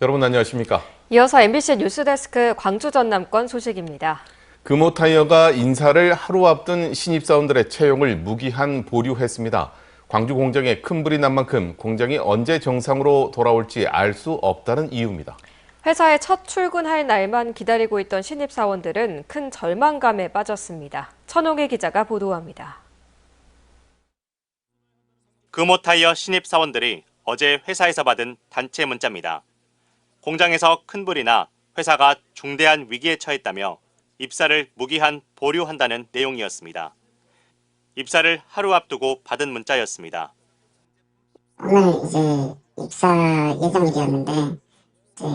여러분 안녕하십니까? 이어서 MBC 뉴스데스크 광주 전남권 소식입니다. 금호타이어가 인사를 하루 앞둔 신입사원들의 채용을 무기한 보류했습니다. 광주 공장에 큰 불이 난 만큼 공장이 언제 정상으로 돌아올지 알 수 없다는 이유입니다. 회사에 첫 출근할 날만 기다리고 있던 신입사원들은 큰 절망감에 빠졌습니다. 천홍희 기자가 보도합니다. 금호타이어 신입사원들이 어제 회사에서 받은 단체 문자입니다. 공장에서 큰 불이 나 회사가 중대한 위기에 처했다며 입사를 무기한 보류한다는 내용이었습니다. 입사를 하루 앞두고 받은 문자였습니다. 오늘 이제 입사 예정일이었는데 이제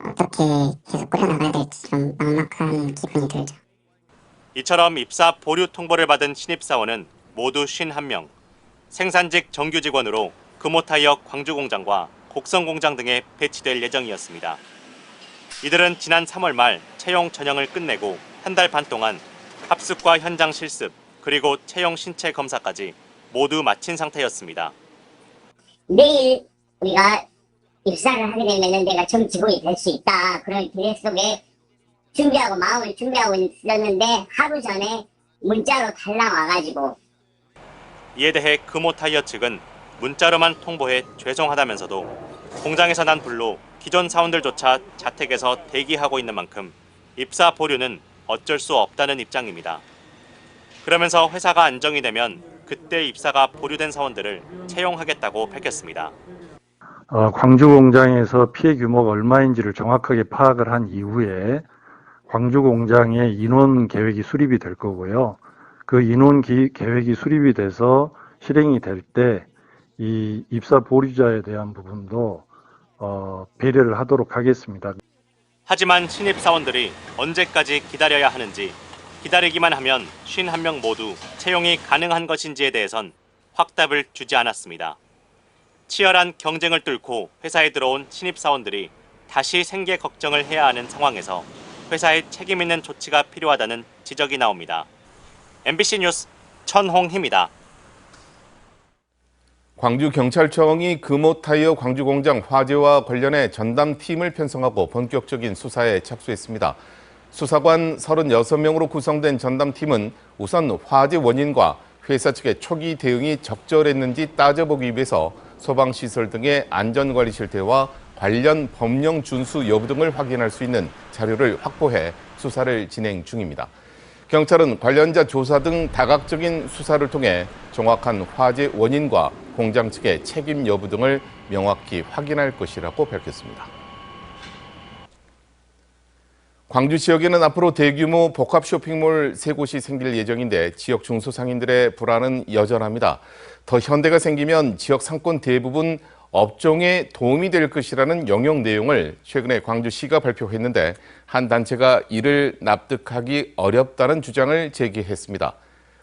어떻게 계속 꾸려나가야 될지 좀 막막한 기분이 들죠. 이처럼 입사 보류 통보를 받은 신입사원은 모두 51명. 생산직 정규 직원으로 금호타이어 광주공장과 곡성공장 등에 배치될 예정이었습니다. 이들은 지난 3월 말 채용 전형을 끝내고 한 달 반 동안 합숙과 현장 실습, 그리고 채용 신체 검사까지 모두 마친 상태였습니다. 내일 우리가 입사를 하게 되면 내가 정직원이 될 수 있다. 그런 기대 속에 마음을 준비하고 있었는데 하루 전에 문자로 달랑 와가지고. 이에 대해 금호타이어 측은 문자로만 통보해 죄송하다면서도 공장에서 난 불로 기존 사원들조차 자택에서 대기하고 있는 만큼 입사 보류는 어쩔 수 없다는 입장입니다. 그러면서 회사가 안정이 되면 그때 입사가 보류된 사원들을 채용하겠다고 밝혔습니다. 광주 공장에서 피해 규모가 얼마인지를 정확하게 파악을 한 이후에 광주 공장의 인원 계획이 수립이 될 거고요. 그 인원 계획이 수립이 돼서 실행이 될 때 이 입사 보류자에 대한 부분도 배려를 하도록 하겠습니다. 하지만 신입사원들이 언제까지 기다려야 하는지, 기다리기만 하면 51명 모두 채용이 가능한 것인지에 대해선 확답을 주지 않았습니다. 치열한 경쟁을 뚫고 회사에 들어온 신입사원들이 다시 생계 걱정을 해야 하는 상황에서 회사에 책임 있는 조치가 필요하다는 지적이 나옵니다. MBC 뉴스 천홍희입니다. 광주경찰청이 금호타이어 광주공장 화재와 관련해 전담팀을 편성하고 본격적인 수사에 착수했습니다. 수사관 36명으로 구성된 전담팀은 우선 화재 원인과 회사 측의 초기 대응이 적절했는지 따져보기 위해서 소방시설 등의 안전관리 실태와 관련 법령 준수 여부 등을 확인할 수 있는 자료를 확보해 수사를 진행 중입니다. 경찰은 관련자 조사 등 다각적인 수사를 통해 정확한 화재 원인과 공장 측의 책임 여부 등을 명확히 확인할 것이라고 밝혔습니다. 광주 지역에는 앞으로 대규모 복합 쇼핑몰 3곳이 생길 예정인데 지역 중소상인들의 불안은 여전합니다. 더 현대가 생기면 지역 상권 대부분 업종에 도움이 될 것이라는 영역 내용을 최근에 광주시가 발표했는데 한 단체가 이를 납득하기 어렵다는 주장을 제기했습니다.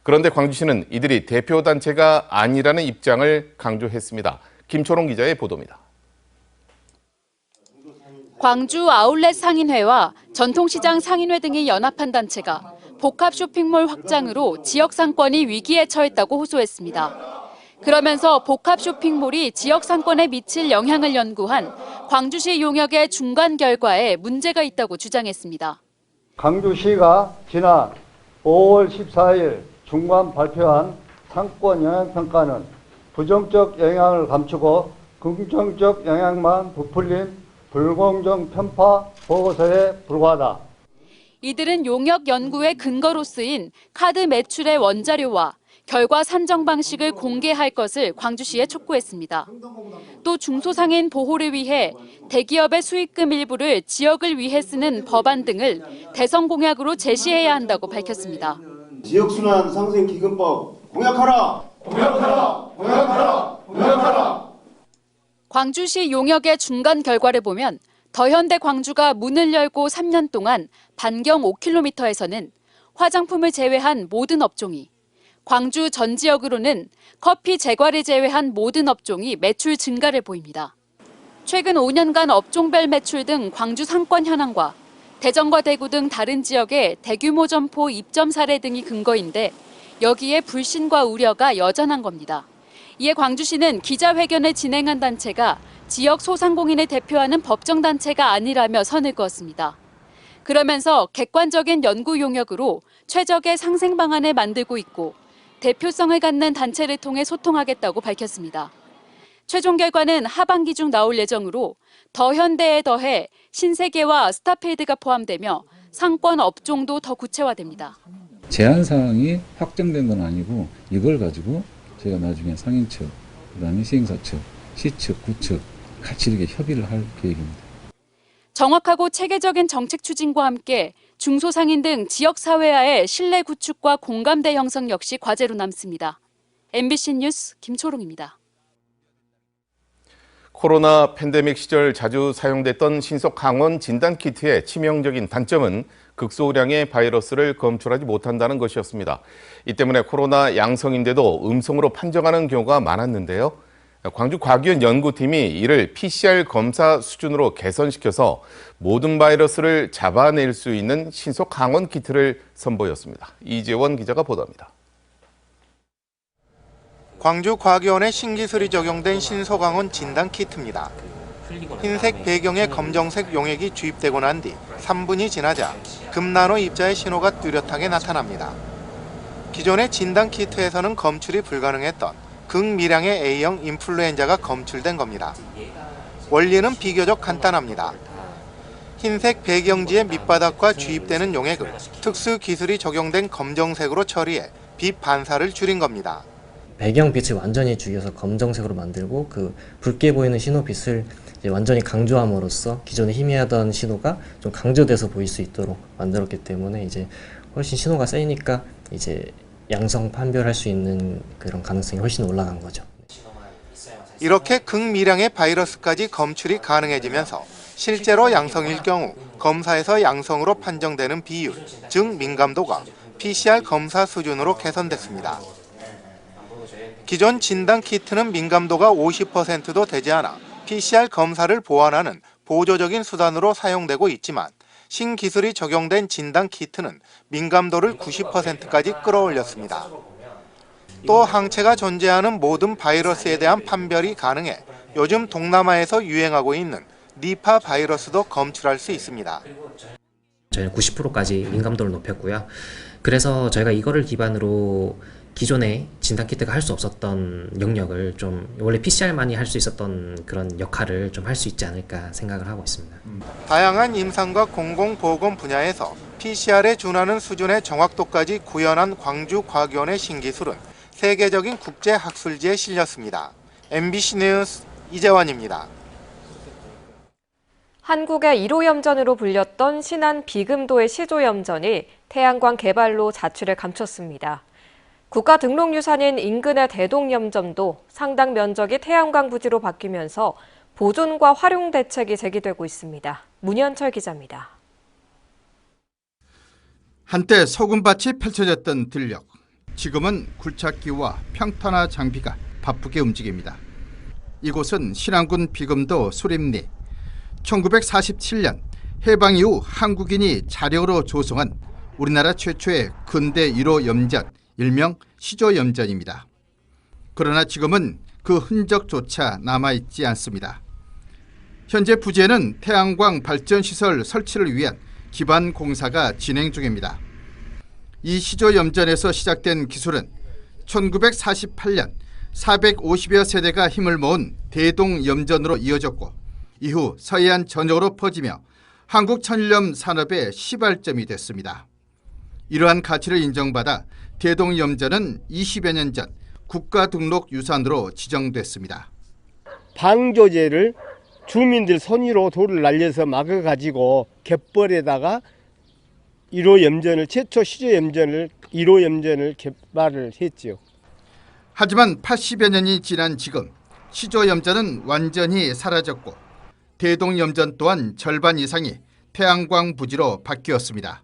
그런데 광주시는 이들이 대표단체가 아니라는 입장을 강조했습니다. 김초롱 기자의 보도입니다. 광주 아울렛 상인회와 전통시장 상인회 등이 연합한 단체가 복합 쇼핑몰 확장으로 지역 상권이 위기에 처했다고 호소했습니다. 그러면서 복합 쇼핑몰이 지역 상권에 미칠 영향을 연구한 광주시 용역의 중간 결과에 문제가 있다고 주장했습니다. 광주시가 지난 5월 14일 중간 발표한 상권 영향평가는 부정적 영향을 감추고 긍정적 영향만 부풀린 불공정 편파 보고서에 불과하다. 이들은 용역 연구의 근거로 쓰인 카드 매출의 원자료와 결과 산정 방식을 공개할 것을 광주시에 촉구했습니다. 또 중소상인 보호를 위해 대기업의 수익금 일부를 지역을 위해 쓰는 법안 등을 대선 공약으로 제시해야 한다고 밝혔습니다. 지역순환 상생기금법 공약하라! 공약하라! 공약하라! 공약하라! 광주시 용역의 중간 결과를 보면 더현대 광주가 문을 열고 3년 동안 반경 5km에서는 화장품을 제외한 모든 업종이, 광주 전 지역으로는 커피 제과를 제외한 모든 업종이 매출 증가를 보입니다. 최근 5년간 업종별 매출 등 광주 상권 현황과 대전과 대구 등 다른 지역의 대규모 점포 입점 사례 등이 근거인데 여기에 불신과 우려가 여전한 겁니다. 이에 광주시는 기자회견을 진행한 단체가 지역 소상공인을 대표하는 법정단체가 아니라며 선을 그었습니다. 그러면서 객관적인 연구 용역으로 최적의 상생 방안을 만들고 있고 대표성을 갖는 단체를 통해 소통하겠다고 밝혔습니다. 최종 결과는 하반기 중 나올 예정으로 더현대에 더해 신세계와 스타필드가 포함되며 상권 업종도 더 구체화됩니다. 제한 사항이 확정된 건 아니고 이걸 가지고 저희가 나중에 상인 측, 그다음에 시행사 측, 시측, 구측 같이 이렇게 협의를 할 계획입니다. 정확하고 체계적인 정책 추진과 함께 중소상인 등 지역사회와의 신뢰 구축과 공감대 형성 역시 과제로 남습니다. MBC 뉴스 김초롱입니다. 코로나 팬데믹 시절 자주 사용됐던 신속 항원 진단키트의 치명적인 단점은 극소량의 바이러스를 검출하지 못한다는 것이었습니다. 이 때문에 코로나 양성인데도 음성으로 판정하는 경우가 많았는데요. 광주과기원 연구팀이 이를 PCR 검사 수준으로 개선시켜서 모든 바이러스를 잡아낼 수 있는 신속 항원 키트를 선보였습니다. 이재원 기자가 보도합니다. 광주과기원의 신기술이 적용된 신속항원 진단키트입니다. 흰색 배경에 검정색 용액이 주입되고 난 뒤 3분이 지나자 금나노 입자의 신호가 뚜렷하게 나타납니다. 기존의 진단키트에서는 검출이 불가능했던 극미량의 A형 인플루엔자가 검출된 겁니다. 원리는 비교적 간단합니다. 흰색 배경지의 밑바닥과 주입되는 용액을 특수 기술이 적용된 검정색으로 처리해 빛 반사를 줄인 겁니다. 배경빛을 완전히 죽여서 검정색으로 만들고 그 붉게 보이는 신호빛을 이제 완전히 강조함으로써 기존에 희미하던 신호가 좀 강조돼서 보일 수 있도록 만들었기 때문에 이제 훨씬 신호가 세니까 이제 양성 판별할 수 있는 그런 가능성이 훨씬 올라간 거죠. 이렇게 극미량의 바이러스까지 검출이 가능해지면서 실제로 양성일 경우 검사에서 양성으로 판정되는 비율, 즉 민감도가 PCR 검사 수준으로 개선됐습니다. 기존 진단 키트는 민감도가 50%도 되지 않아 PCR 검사를 보완하는 보조적인 수단으로 사용되고 있지만 신기술이 적용된 진단 키트는 민감도를 90%까지 끌어올렸습니다. 또 항체가 존재하는 모든 바이러스에 대한 판별이 가능해 요즘 동남아에서 유행하고 있는 니파 바이러스도 검출할 수 있습니다. 저희는 90%까지 민감도를 높였고요. 그래서 저희가 이거를 기반으로 기존에 진단키트가 할 수 없었던 영역을 좀 원래 PCR만이 할 수 있었던 그런 역할을 좀 할 수 있지 않을까 생각을 하고 있습니다. 다양한 임상과 공공보건 분야에서 PCR에 준하는 수준의 정확도까지 구현한 광주과기원의 신기술은 세계적인 국제학술지에 실렸습니다. MBC 뉴스 이재원입니다. 한국의 1호 염전으로 불렸던 신안 비금도의 시조염전이 태양광 개발로 자취를 감췄습니다. 국가등록유산인 인근의 대동염전도 상당 면적이 태양광 부지로 바뀌면서 보존과 활용 대책이 제기되고 있습니다. 문현철 기자입니다. 한때 소금밭이 펼쳐졌던 들녘, 지금은 굴착기와 평탄화 장비가 바쁘게 움직입니다. 이곳은 신안군 비금도 수림리. 1947년 해방 이후 한국인이 자력으로 조성한 우리나라 최초의 근대 1호 염전, 일명 시조염전입니다. 그러나 지금은 그 흔적조차 남아있지 않습니다. 현재 부지에는 태양광 발전시설 설치를 위한 기반 공사가 진행 중입니다. 이 시조염전에서 시작된 기술은 1948년 450여 세대가 힘을 모은 대동염전으로 이어졌고 이후 서해안 전역으로 퍼지며 한국 천일염 산업의 시발점이 됐습니다. 이러한 가치를 인정받아 대동염전은 20여 년 전 국가등록유산으로 지정됐습니다. 방조제를 주민들 손으로 돌을 날려서 막아가지고 갯벌에다가 1호 염전을 최초 시조염전을 1호 염전을 개발을 했죠. 하지만 80여 년이 지난 지금 시조염전은 완전히 사라졌고 대동염전 또한 절반 이상이 태양광 부지로 바뀌었습니다.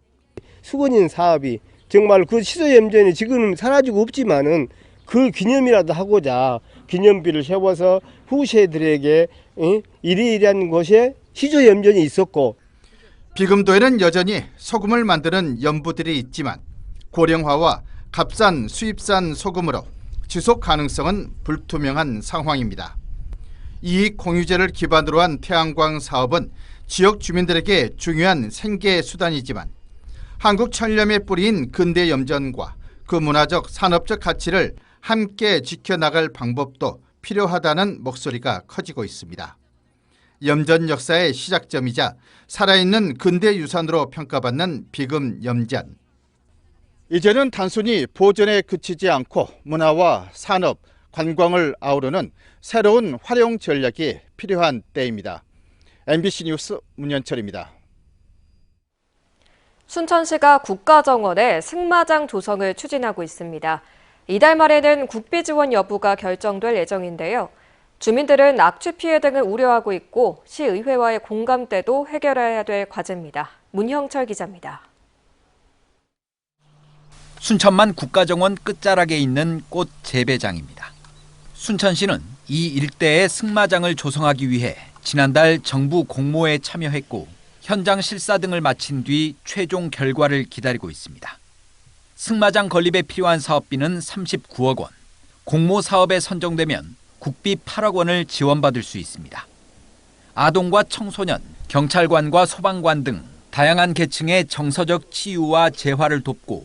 수건인 사업이 정말 그 시조염전이 지금은 사라지고 없지만은 그 기념이라도 하고자 기념비를 세워서 후세들에게 이리이리한 곳에 시조염전이 있었고 비금도에는 여전히 소금을 만드는 염부들이 있지만 고령화와 값싼 수입산 소금으로 지속 가능성은 불투명한 상황입니다. 이익 공유제를 기반으로 한 태양광 사업은 지역 주민들에게 중요한 생계 수단이지만 한국 천렴의 뿌리인 근대 염전과 그 문화적 산업적 가치를 함께 지켜나갈 방법도 필요하다는 목소리가 커지고 있습니다. 염전 역사의 시작점이자 살아있는 근대 유산으로 평가받는 비금 염전. 이제는 단순히 보존에 그치지 않고 문화와 산업, 관광을 아우르는 새로운 활용 전략이 필요한 때입니다. MBC 뉴스 문현철입니다. 순천시가 국가정원에 승마장 조성을 추진하고 있습니다. 이달 말에는 국비 지원 여부가 결정될 예정인데요. 주민들은 악취 피해 등을 우려하고 있고 시의회와의 공감대도 해결해야 될 과제입니다. 문형철 기자입니다. 순천만 국가정원 끝자락에 있는 꽃 재배장입니다. 순천시는 이 일대에 승마장을 조성하기 위해 지난달 정부 공모에 참여했고 현장 실사 등을 마친 뒤 최종 결과를 기다리고 있습니다. 승마장 건립에 필요한 사업비는 39억 원, 공모 사업에 선정되면 국비 8억 원을 지원받을 수 있습니다. 아동과 청소년, 경찰관과 소방관 등 다양한 계층의 정서적 치유와 재활을 돕고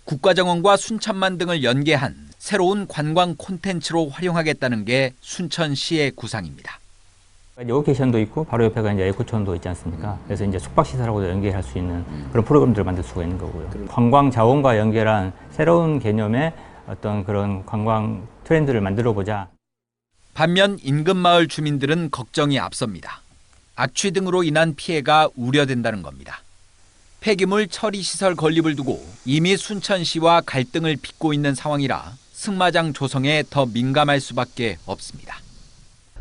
국가정원과 순천만 등을 연계한 새로운 관광 콘텐츠로 활용하겠다는 게 순천시의 구상입니다. 로케이션도 있고 바로 옆에가 이제 에코촌도 있지 않습니까? 그래서 이제 숙박시설하고도 연계할 수 있는 그런 프로그램들을 만들 수가 있는 거고요. 관광 자원과 연결한 새로운 개념의 어떤 그런 관광 트렌드를 만들어 보자. 반면 인근 마을 주민들은 걱정이 앞섭니다. 악취 등으로 인한 피해가 우려된다는 겁니다. 폐기물 처리 시설 건립을 두고 이미 순천시와 갈등을 빚고 있는 상황이라 승마장 조성에 더 민감할 수밖에 없습니다.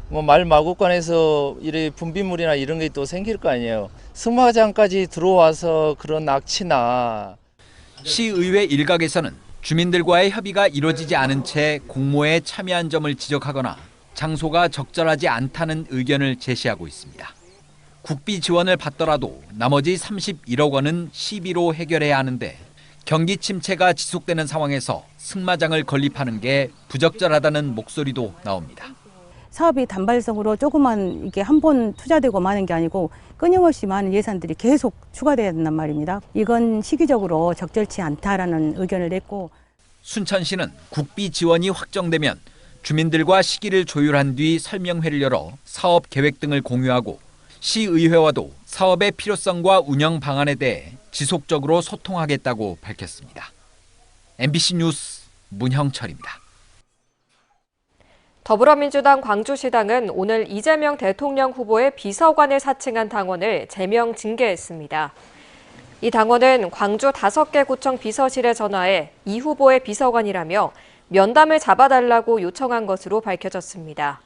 말 마구간에서 이런 분비물이나 이런 게 또 생길 거 아니에요. 승마장까지 들어와서 그런 악취나. 시의회 일각에서는 주민들과의 협의가 이루어지지 않은 채 공모에 참여한 점을 지적하거나 장소가 적절하지 않다는 의견을 제시하고 있습니다. 국비 지원을 받더라도 나머지 31억 원은 시비로 해결해야 하는데 경기 침체가 지속되는 상황에서 승마장을 건립하는 게 부적절하다는 목소리도 나옵니다. 사업이 단발성으로 조금만 이게 한 번 투자되고 마는 게 아니고 끊임없이 많은 예산들이 계속 추가돼야 된단 말입니다. 이건 시기적으로 적절치 않다라는 의견을 냈고 순천시는 국비 지원이 확정되면 주민들과 시기를 조율한 뒤 설명회를 열어 사업 계획 등을 공유하고 시의회와도 사업의 필요성과 운영 방안에 대해 지속적으로 소통하겠다고 밝혔습니다. MBC 뉴스 문형철입니다. 더불어민주당 광주시당은 오늘 이재명 대통령 후보의 비서관을 사칭한 당원을 제명 징계했습니다. 이 당원은 광주 5개 구청 비서실에 전화해 이 후보의 비서관이라며 면담을 잡아달라고 요청한 것으로 밝혀졌습니다.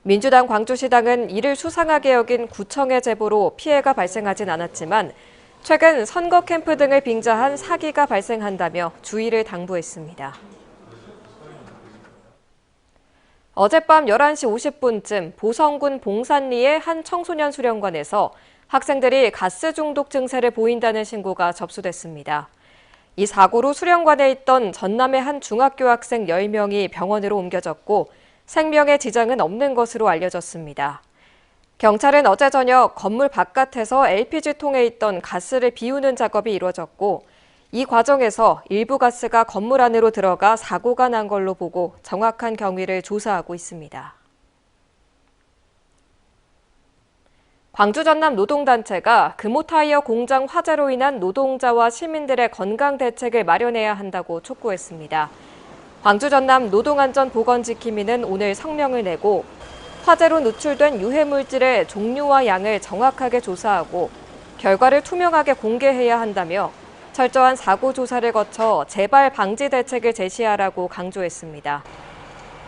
민주당 광주시당은 이를 수상하게 여긴 구청의 제보로 피해가 발생하진 않았지만 최근 선거 캠프 등을 빙자한 사기가 발생한다며 주의를 당부했습니다. 어젯밤 11시 50분쯤 보성군 봉산리의 한 청소년 수련관에서 학생들이 가스 중독 증세를 보인다는 신고가 접수됐습니다. 이 사고로 수련관에 있던 전남의 한 중학교 학생 10명이 병원으로 옮겨졌고 생명에 지장은 없는 것으로 알려졌습니다. 경찰은 어제 저녁 건물 바깥에서 LPG통에 있던 가스를 비우는 작업이 이루어졌고 이 과정에서 일부 가스가 건물 안으로 들어가 사고가 난 걸로 보고 정확한 경위를 조사하고 있습니다. 광주 전남 노동단체가 금호타이어 공장 화재로 인한 노동자와 시민들의 건강 대책을 마련해야 한다고 촉구했습니다. 광주 전남 노동안전보건지킴이는 오늘 성명을 내고 화재로 누출된 유해물질의 종류와 양을 정확하게 조사하고 결과를 투명하게 공개해야 한다며 철저한 사고 조사를 거쳐 재발 방지 대책을 제시하라고 강조했습니다.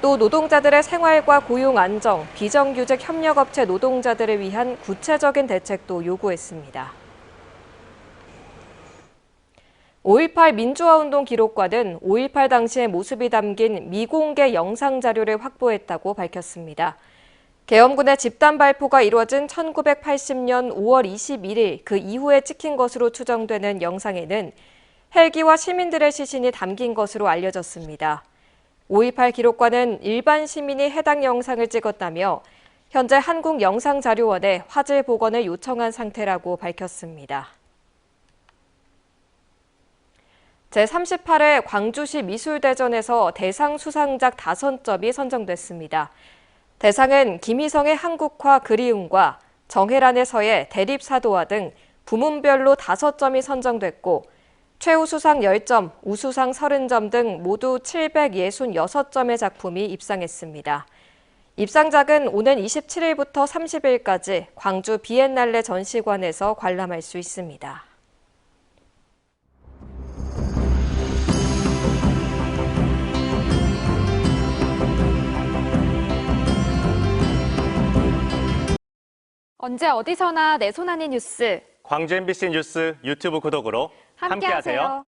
또 노동자들의 생활과 고용 안정, 비정규직 협력업체 노동자들을 위한 구체적인 대책도 요구했습니다. 5.18 민주화운동 기록관은 5.18 당시의 모습이 담긴 미공개 영상 자료를 확보했다고 밝혔습니다. 계엄군의 집단 발포가 이루어진 1980년 5월 21일 그 이후에 찍힌 것으로 추정되는 영상에는 헬기와 시민들의 시신이 담긴 것으로 알려졌습니다. 5.18 기록관은 일반 시민이 해당 영상을 찍었다며 현재 한국영상자료원에 화질 복원을 요청한 상태라고 밝혔습니다. 제38회 광주시 미술대전에서 대상 수상작 5점이 선정됐습니다. 대상은 김희성의 한국화 그리움과 정혜란의 서예 대립사도와 등 부문별로 5점이 선정됐고 최우수상 10점, 우수상 30점 등 모두 766점의 작품이 입상했습니다. 입상작은 오는 27일부터 30일까지 광주 비엔날레 전시관에서 관람할 수 있습니다. 언제 어디서나 내 손 안의 뉴스. 광주 MBC 뉴스 유튜브 구독으로 함께하세요.